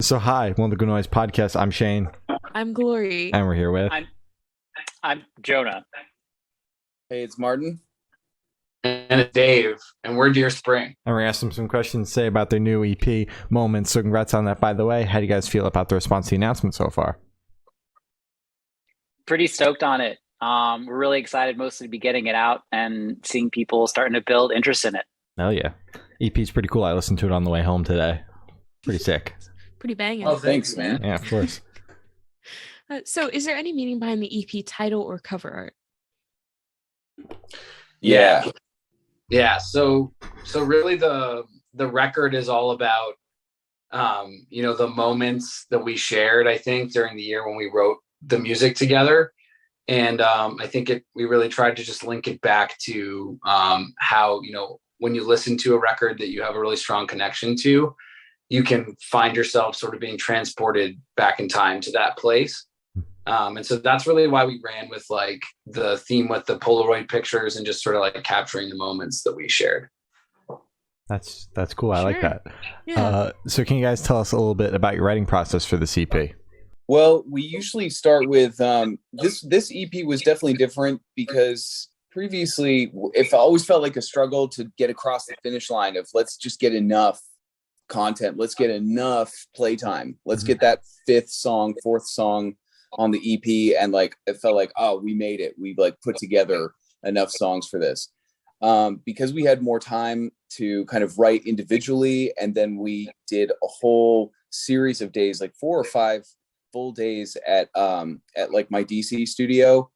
So hi, one of the Good Noise podcasts. I'm Shane, I'm Glory. and we're here with. I'm Jonah. Hey, it's Martin. And it's Dave, and we're Dear Spring. And we're asking them some questions to say about their new EP, Moments. So congrats on that, by the way. How do you guys feel about the response to the announcement so far? Pretty stoked on it. We're really excited mostly to be getting it out and seeing people starting to build interest in it. Hell yeah. EP's pretty cool. I listened to it on the way home today. Pretty sick. Pretty banging. Oh, thanks, man. Yeah, of course. So is there any meaning behind the EP title or cover art? Yeah. So really the record is all about the moments that we shared, I think, during the year when we wrote the music together. And I think we really tried to just link it back to how, when you listen to a record that you have a really strong connection to, you can find yourself sort of being transported back in time to that place. And so that's really why we ran with like the theme with the Polaroid pictures and just sort of like capturing the moments that we shared. That's cool. I like that. Yeah. So can you guys tell us a little bit about your writing process for this EP? Well, we usually start with this EP was definitely different because previously it always felt like a struggle to get across the finish line of let's just get enough content. Let's get enough playtime. Let's get that fourth song on the EP. And like, it felt like, oh, we made it. We like put together enough songs for this. Because we had more time to kind of write individually. And then we did a whole series of days, like 4 or 5 full days at like my DC studio,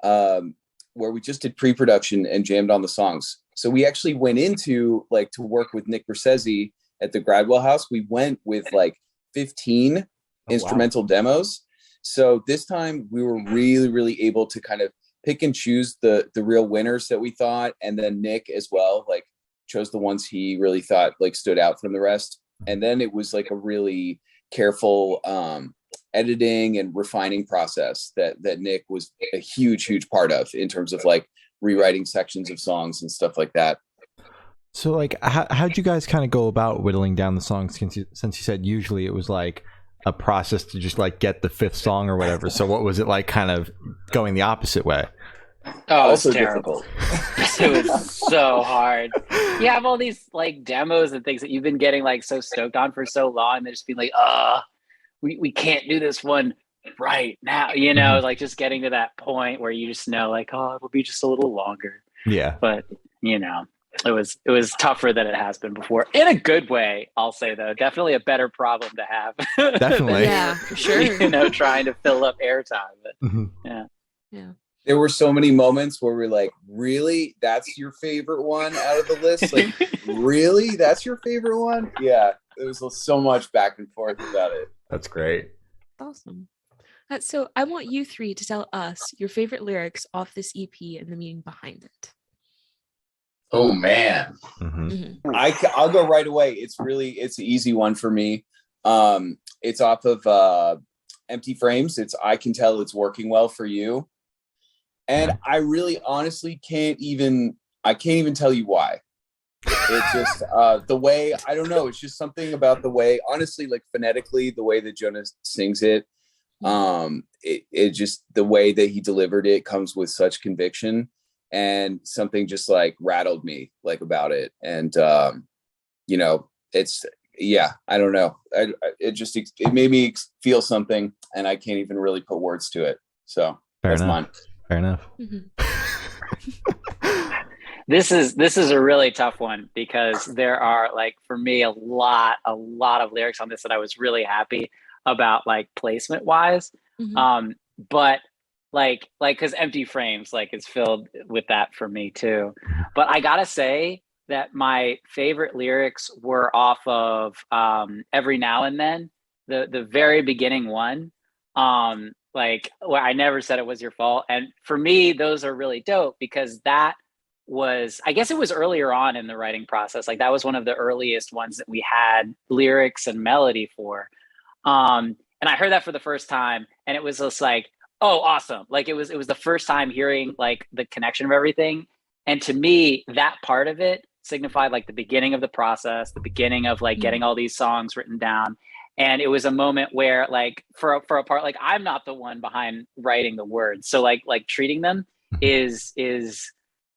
where we just did pre-production and jammed on the songs. So we actually went into like to work with Nick Bersesi at the Gradwell House. We went with like 15 instrumental demos. So this time we were really, really able to kind of pick and choose the real winners that we thought. And then Nick as well, like chose the ones he really thought like stood out from the rest. And then it was like a really careful editing and refining process that Nick was a huge part of in terms of like rewriting sections of songs and stuff like that. So like, how'd you guys kind of go about whittling down the songs since you said usually it was like a process to just like get the 5th song or whatever. So what was it like kind of going the opposite way? Oh, Also it's terrible. It was so hard. You have all these like demos and things that you've been getting like so stoked on for so long. And they're just being like, we can't do this one right now. Like just getting to that point where you just know like, oh, it'll be just a little longer. Yeah. But, it was tougher than it has been before in a good way. I'll say though, definitely a better problem to have. Definitely. Yeah, for sure. Trying to fill up airtime. But Yeah. There were so many moments where we're like, really? That's your favorite one out of the list? Like, really? That's your favorite one? Yeah. There was so much back and forth about it. That's great. Awesome. So I want you 3 to tell us your favorite lyrics off this EP and the meaning behind it. Oh man. I'll go right away. It's an easy one for me. It's off of Empty Frames. It's I Can Tell It's Working Well for You. And I really honestly can't even tell you why. It's just the way, I don't know, it's just something about the way, honestly, like phonetically, the way that Jonas sings it, it just, the way that he delivered it comes with such conviction, and something just like rattled me like about it. And, it's, yeah, I don't know. It made me feel something, and I can't even really put words to it. So that's mine. Fair enough. This is a really tough one because there are like, for me, a lot of lyrics on this that I was really happy about, like placement wise. But like, cause Empty Frames, like it's filled with that for me too. But I gotta say that my favorite lyrics were off of Every Now and Then, the very beginning one. Like, well, I never said it was your fault. And for me, those are really dope because that was, I guess it was earlier on in the writing process. Like that was one of the earliest ones that we had lyrics and melody for. And I heard that for the first time and it was just like, oh, awesome. Like it was the first time hearing like the connection of everything. And to me, that part of it signified like the beginning of the process, the beginning of like getting all these songs written down. And it was a moment where like for a part, like I'm not the one behind writing the words. So like treating them is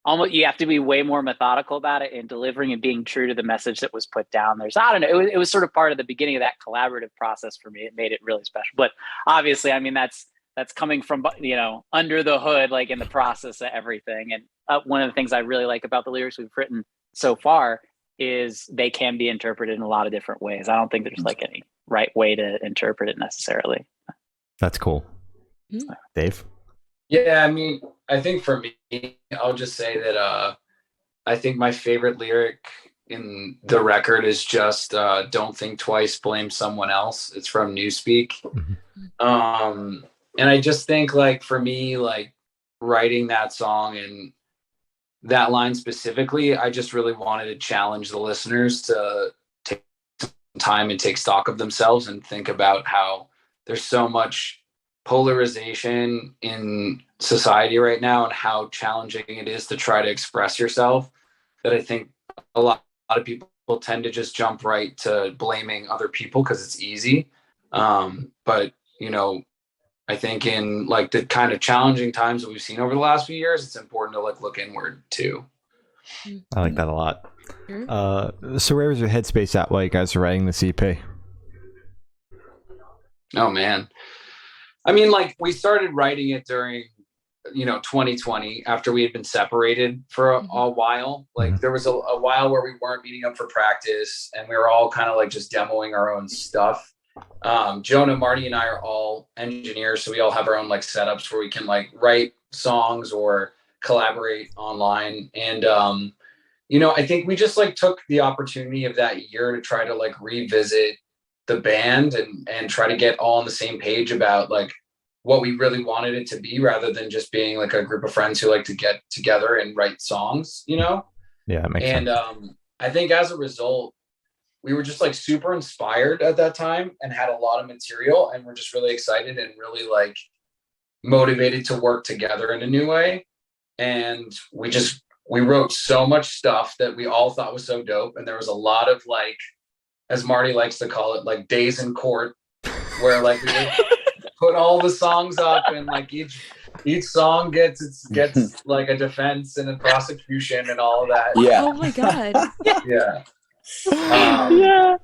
almost, you have to be way more methodical about it and delivering and being true to the message that was put down. I don't know, it was sort of part of the beginning of that collaborative process for me. It made it really special. But obviously, I mean, that's coming from, you know, under the hood, like in the process of everything. And one of the things I really like about the lyrics we've written so far is they can be interpreted in a lot of different ways. I don't think there's like any right way to interpret it necessarily. That's cool. Dave? Yeah, I mean, I think for me, I'll just say that I think my favorite lyric in the record is just "Don't think twice, blame someone else." It's from Newspeak. And I just think, like, for me, like, writing that song and that line specifically, I just really wanted to challenge the listeners to take some time and take stock of themselves and think about how there's so much polarization in society right now and how challenging it is to try to express yourself, that I think a lot of people tend to just jump right to blaming other people because it's easy. But, you know, I think in like the kind of challenging times that we've seen over the last few years, it's important to like look inward too. I like that a lot. So where was your headspace at while you guys were writing this EP? Oh man. I mean, like we started writing it during, you know, 2020 after we had been separated for a while. Like there was a while where we weren't meeting up for practice and we were all kind of like just demoing our own stuff. Jonah, Marty, and I are all engineers, so we all have our own like setups where we can like write songs or collaborate online. And you know, I think we just like took the opportunity of that year to try to like revisit the band and try to get all on the same page about like what we really wanted it to be, rather than just being like a group of friends who like to get together and write songs, you know? Yeah, that makes sense. And I think as a result, we were just like super inspired at that time and had a lot of material, and we're just really excited and really like motivated to work together in a new way. And we wrote so much stuff that we all thought was so dope. And there was a lot of like, as Marty likes to call it, like days in court, where like we would put all the songs up and like each song gets like a defense and a prosecution and all of that. Yeah. Oh my God. Yeah. Yeah.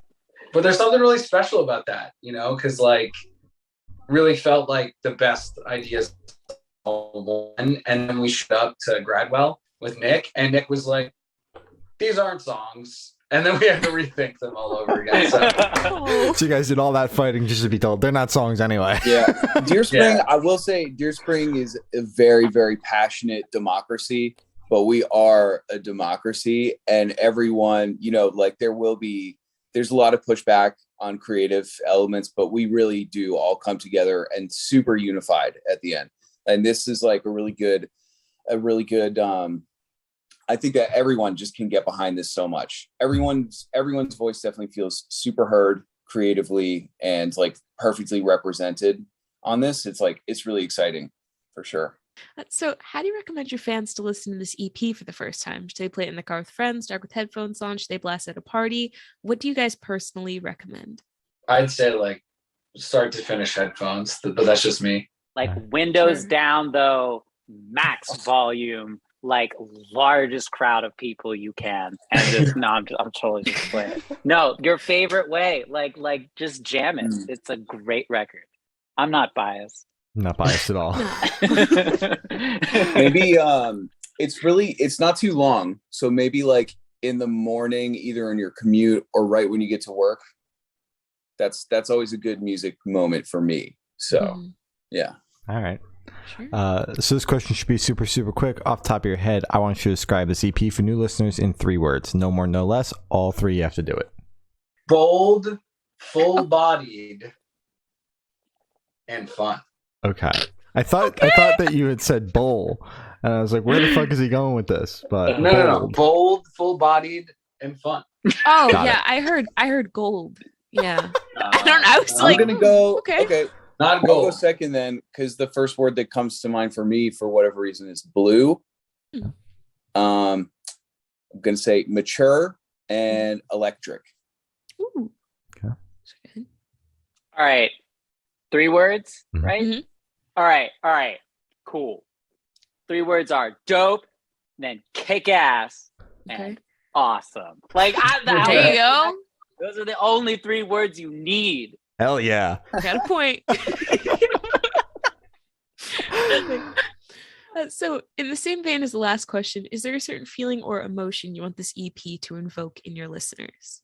But there's something really special about that, you know, because like really felt like the best ideas all one. And then we showed up to Gradwell with Nick, and Nick was like, "These aren't songs." And then we had to rethink them all over again. So you guys did all that fighting just to be told they're not songs anyway. Yeah. Deer Spring, Yeah. I will say Deer Spring is a very, very passionate democracy, but we are a democracy, and everyone, you know, like there's a lot of pushback on creative elements, but we really do all come together and super unified at the end. And this is like a really good, I think that everyone just can get behind this so much. Everyone's voice definitely feels super heard creatively and like perfectly represented on this. It's like, it's really exciting for sure. So how do you recommend your fans to listen to this EP for the first time? Should they play it in the car with friends, dark with headphones on? Should they blast at a party? What do you guys personally recommend? I'd say like start to finish headphones, but that's just me. Like windows Sure. down though, max volume, like largest crowd of people you can, and just I'm totally just playing it. No, your favorite way, like just jam it. It's a great record. I'm not biased. Not biased at all. Maybe it's not too long, so maybe like in the morning, either in your commute or right when you get to work. That's always a good music moment for me. So yeah. All right. Sure. So this question should be super, super quick. Off the top of your head, I want you to describe this EP for new listeners in 3 words. No more, no less. All 3, you have to do it. Bold, full-bodied, and fun. Okay. I thought that you had said bowl, and I was like, where the fuck is he going with this? But No. Bold, full-bodied, and fun. Oh Got yeah, I heard gold. Yeah. I don't know. I was I'm like, gonna go. okay. Okay. Not I'll go gold. second then, because the first word that comes to mind for me, for whatever reason, is blue. I'm gonna say mature and electric. Ooh. Okay. That's good. All right. 3 words, Mhm. right? Mhm. All right. Cool. 3 words are dope, then kick ass, Okay. and awesome. Like There you go. those are the only 3 words you need. Hell yeah. Got a point. So, in the same vein as the last question, is there a certain feeling or emotion you want this EP to invoke in your listeners?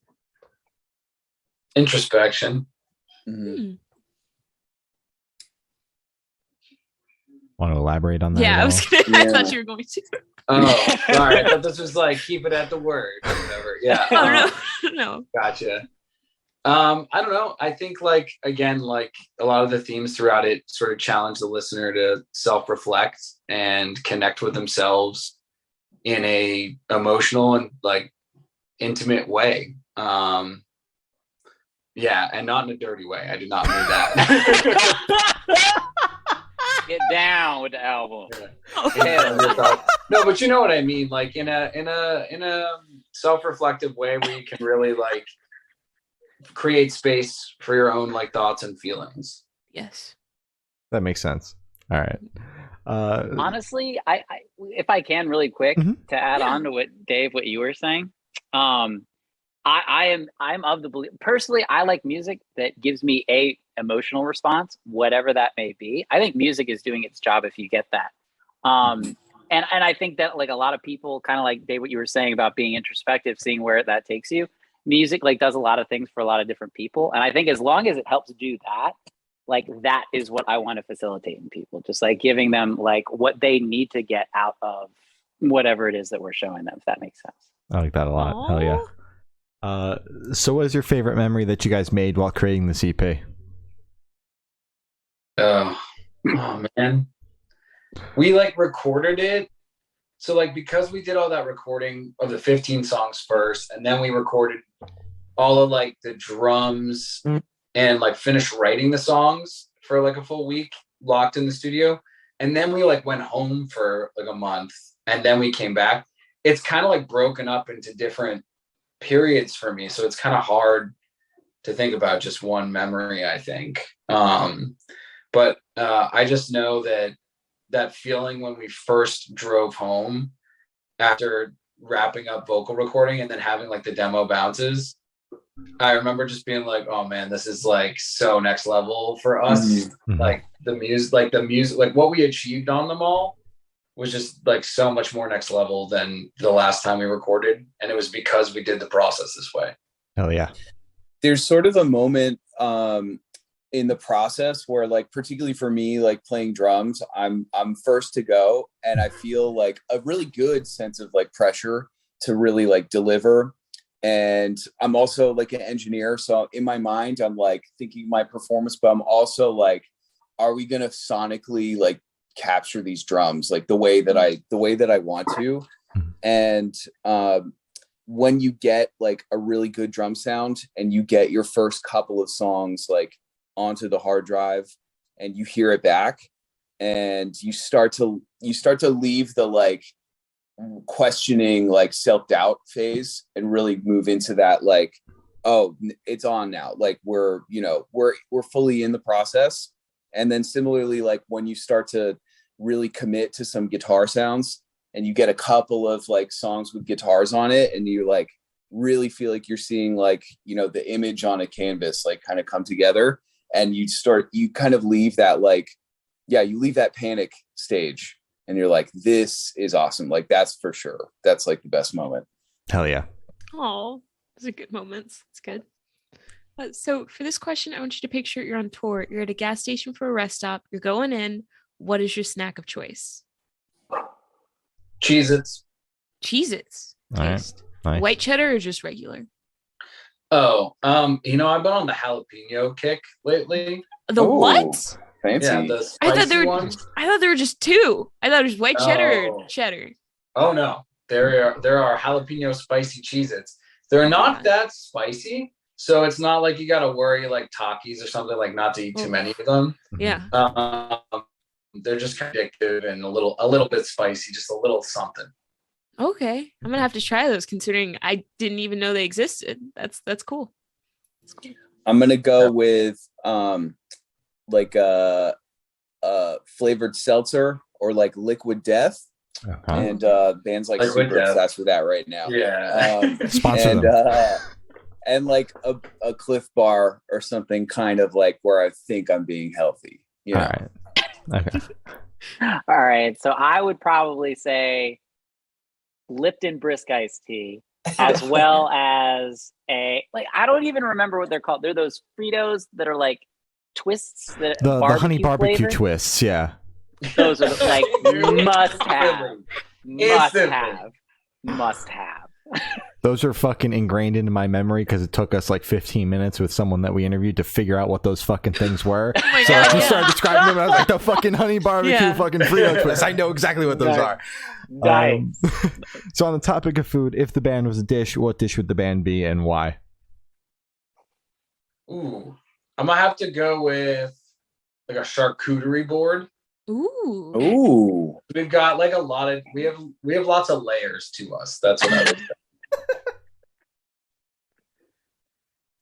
Introspection. Mhm. Want to elaborate on that? Yeah, at I all? was. I Yeah. thought you were going to. Oh, sorry. I thought this was like keep it at the word or whatever. Yeah. Oh no, no. Gotcha. I don't know. I think like again, like a lot of the themes throughout it sort of challenge the listener to self-reflect and connect with themselves in a emotional and like intimate way. Yeah, and not in a dirty way. I did not mean that. Get down with the album. Yeah. No, but you know what I mean. Like in a self-reflective way where you can really like create space for your own like thoughts and feelings. Yes. That makes sense. All right. Honestly, I if I can really quick Mhm. to add Yeah. on to what you were saying, I'm of the belief personally. I like music that gives me a emotional response, whatever that may be. I think music is doing its job if you get that. And I think that like a lot of people kind of like Dave, what you were saying about being introspective, seeing where that takes you. Music like does a lot of things for a lot of different people, and I think as long as it helps do that, like that is what I want to facilitate in people, just like giving them like what they need to get out of whatever it is that we're showing them, if that makes sense. I like that a lot. Hell yeah. So what is your favorite memory that you guys made while creating the EP? Oh man. We like recorded it. So like because we did all that recording of the 15 songs first, and then we recorded all of like the drums and like finished writing the songs for like a full week locked in the studio. And then we like went home for like a month and then we came back. It's kind of like broken up into different periods for me. So it's kind of hard to think about just one memory, I think. But I just know that feeling when we first drove home after wrapping up vocal recording and then having like the demo bounces, I remember just being like, oh man, this is like so next level for us. Mhm. Like the music, like what we achieved on them all was just like so much more next level than the last time we recorded. And it was because we did the process this way. Hell yeah. There's sort of a moment in the process where like particularly for me, like playing drums, I'm first to go, and I feel like a really good sense of like pressure to really like deliver. And I'm also like an engineer, so in my mind I'm like thinking my performance, but I'm also like, are we gonna sonically like capture these drums like the way that I want to? And when you get like a really good drum sound and you get your first couple of songs like onto the hard drive and you hear it back and you start to leave the like questioning like self-doubt phase and really move into that like, oh, it's on now, like we're fully in the process. And then similarly, like when you start to really commit to some guitar sounds and you get a couple of like songs with guitars on it and you like really feel like you're seeing like, the image on a canvas like kind of come together, and you kind of leave that like, you leave that panic stage and you're like, this is awesome. Like that's for sure. That's like the best moment. Hell yeah. Oh, those are good moments. It's good. So for this question, I want you to picture you're on tour. You're at a gas station for a rest stop. You're going in. What is your snack of choice? Cheez-Its. Cheez-Its. All right. Taste. Nice. White cheddar or just regular? Oh, I've been on the jalapeno kick lately. The Ooh, what? Fancy. Yeah, the I thought spicy ones. I thought there were just two. I thought it was white cheddar No. or cheddar. Oh no, there are jalapeno spicy Cheez-Its. They're not that spicy, so it's not like you got to worry like Takis or something, like not to eat too many of them. Yeah. They're just kind of addictive and a little bit spicy, just a little something. Okay. I'm gonna have to try those considering I didn't even know they existed. That's cool. That's cool. I'm gonna go with like flavored seltzer or like Liquid Death. Okay. And bands like Liquid super Death. obsessed with that right now. Yeah. Sponsor and them. And like a Cliff Bar or something, kind of like where I think I'm being healthy. You know? All right. Okay. All right. So I would probably say Lipton Brisk iced tea, as well as I don't even remember what they're called. They're those Fritos that are like twists, that The honey barbecue flavor. twists, yeah. Those are like must have. Those are fucking ingrained into my memory because it took us like 15 minutes with someone that we interviewed to figure out what those fucking things were. Oh my So God, as we yeah. started describing them, I was like, the fucking honey barbecue Yeah. fucking Frito twist. I know exactly what those are. Nice. So on the topic of food, if the band was a dish, what dish would the band be and why? Ooh, I'm gonna have to go with like a charcuterie board. Ooh. Ooh. We've got like we have lots of layers to us. That's what I would say.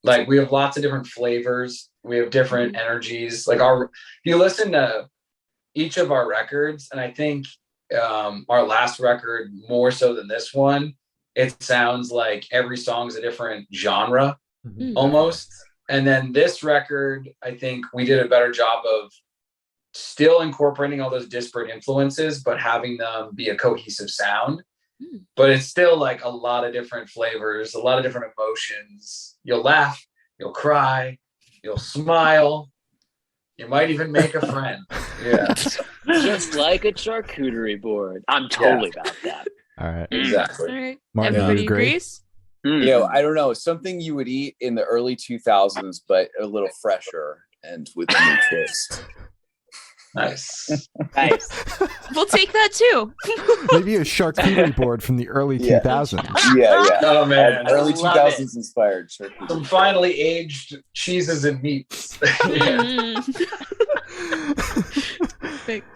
Like we have lots of different flavors. We have different energies. Like you listen to each of our records, and I think our last record more so than this one, it sounds like every song's a different genre almost. And then this record, I think we did a better job of still incorporating all those disparate influences, but having them be a cohesive sound. But it's still like a lot of different flavors, a lot of different emotions. You'll laugh, you'll cry, you'll smile. You might even make a friend. Yeah. Just like a charcuterie board. I'm totally about that. All right. Exactly. All right. Martin, Everybody you agree? agrees? I don't know, something you would eat in the early 2000s, but a little fresher and with a new twist. Nice. Nice. We'll take that too. Maybe a charcuterie board from the early Yeah. 2000s. Yeah. Oh man. Early I love 2000s inspired charcuterie. Some finely aged cheeses and meats. Perfect.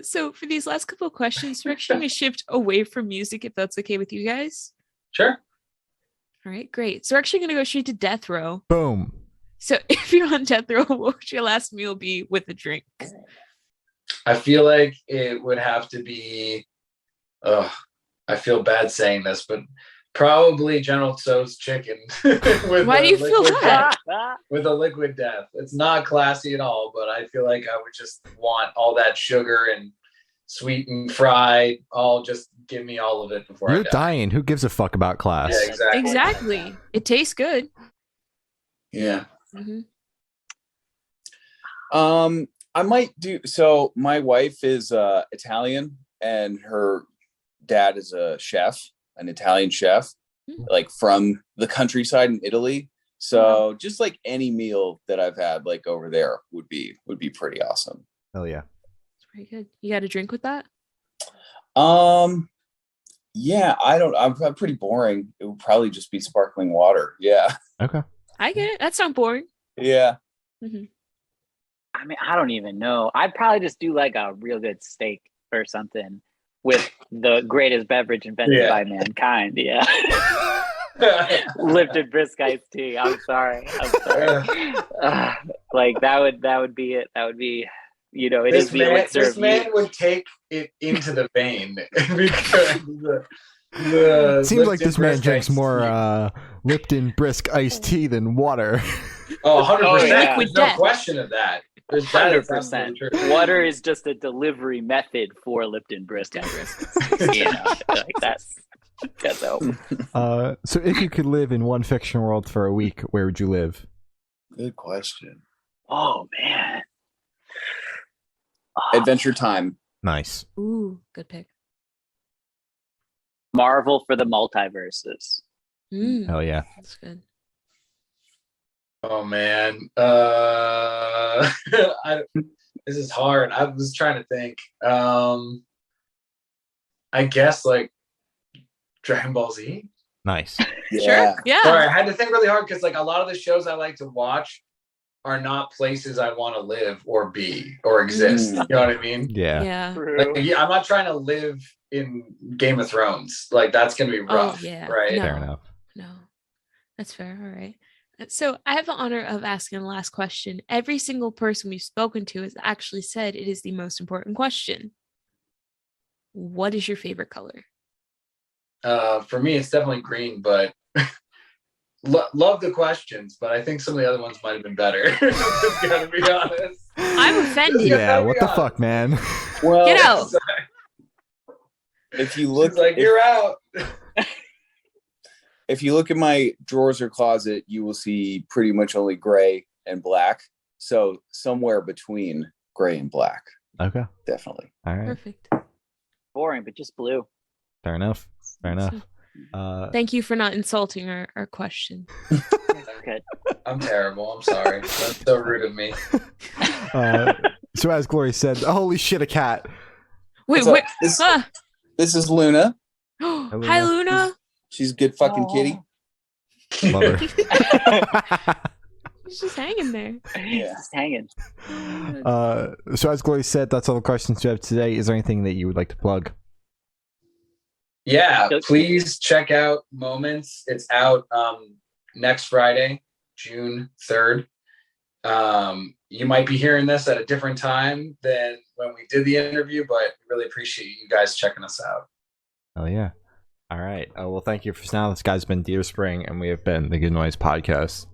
So for these last couple of questions, we're actually going to shift away from music, if that's okay with you guys. Sure. All right, great. So we're actually going to go straight to death row. Boom. So if you're on death row, what would your last meal be with a drink? I feel like it would have to be I feel bad saying this, but probably General Tso's chicken. with Why do you feel liquid that? death- with a liquid death. It's not classy at all, but I feel like I would just want all that sugar and sweet and fried. Just give me all of it before I You're die. dying. Who gives a fuck about class? Yeah, exactly. Exactly. It tastes good. Yeah. Mm-hmm. I might do so. My wife is Italian, and her dad is a chef, an Italian chef, like from the countryside in Italy. So just like any meal that I've had like over there would be pretty awesome. Hell yeah. It's pretty good. You got a drink with that? Yeah, I'm pretty boring. It would probably just be sparkling water. Yeah. Okay. I get it. That's not boring. Yeah. Mm-hmm. I mean, I don't even know. I'd probably just do like a real good steak or something with the greatest beverage invented by mankind. Yeah. Lipton Brisk iced tea. I'm sorry. Like that would be it. That would be, it is the elixir This of man youth. would take it into the vein because the It seems like Lipton this man Brisk drinks iced more tea. Lipton Brisk iced tea than water. 100%. Oh, yeah. Liquid There's no death. question of that. That is 100%. absolutely true. Water is just a delivery method for Lipton Brisk. Like that's hope. So if you could live in one fiction world for a week, where would you live? Good question. Oh man. Adventure Time. Nice. Ooh, good pick. Marvel for the multiverses. Hell yeah. That's good. Oh man. This is hard. I was trying to think. I guess like Dragon Ball Z. Nice. Sure. Yeah. Sorry, I had to think really hard because like a lot of the shows I like to watch are not places I want to live or be or exist. You know what I mean? Yeah. Yeah. Like, I'm not trying to live in Game of Thrones. Like that's gonna be rough, yeah. right? No. Fair enough. No. That's fair. All right. So I have the honor of asking the last question. Every single person we've spoken to has actually said it is the most important question. What is your favorite color? For me, it's definitely green, but love the questions, but I think some of the other ones might have been better. Just gotta be honest. I'm offended. Yeah, what the fuck, man? Well, Get out. if you look She's like, you're out. if you look at my drawers or closet, you will see pretty much only gray and black. So somewhere between gray and black, Okay. definitely. All right. Perfect. Boring, but just blue. Fair enough. Fair enough. Thank you for not insulting our question. Good. I'm terrible. I'm sorry. That's so rude of me. So as Glory said, holy shit, a cat. Wait, So wait. this is Luna. Hi, Luna. She's a good fucking kitty. Love her. She's just hanging there. Yeah. Just hanging. So as Glory said, that's all the questions we have today. Is there anything that you would like to plug? Yeah, please check out Moments. It's out next Friday, June 3rd. You might be hearing this at a different time than when we did the interview, but we really appreciate you guys checking us out. Oh yeah. All right. Well, thank you for now. This guy's been Deer Spring, and we have been the Good Noise Podcast.